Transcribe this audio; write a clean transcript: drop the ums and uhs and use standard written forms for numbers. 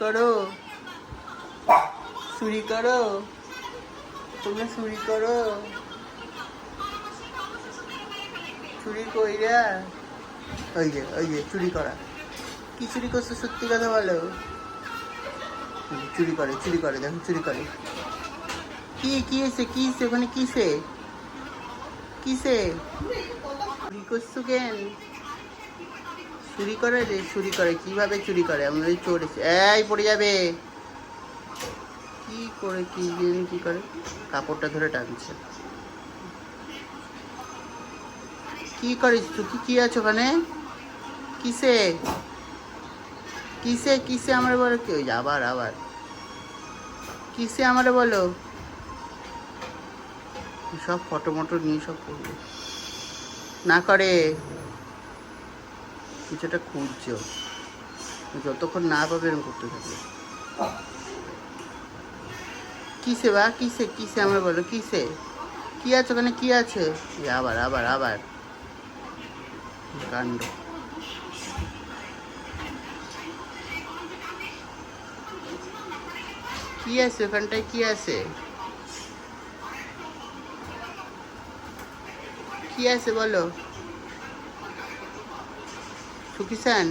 করো, চুরি করো, তোমরা চুরি করো, চুরি কইরা। ওই যে চুরি করা। কি চুরি করছো সত্যি কথা বলো। চুরি করে দেখো, চুরি করে। কি এসে ওখানে কিসে চুরি করছো কেন? চুরি করে রে, চুরি করে কিভাবে চুরি করে? আমাদের চোর এসে এই পড়ে যাবে। কি করে কি করে? কাপড়টা ধরে টানছে। কি করিস তুই? কি আছে ওখানে? কিসে কিসে আমার বলো, কি ওই আবার কিসে আমার বলো। সব ফটো মটো নিয়ে সব করবে না করে, কিছুটা খুঁজছো, যতক্ষণ না পাবে এরকম করতে থাকবে। কিসে আমার বলো, কিসে কি আছে ওখানে? কি আছে? আবার কাণ্ড। কি আছে ওখানটায়? কি আছে বলো সুকিসান?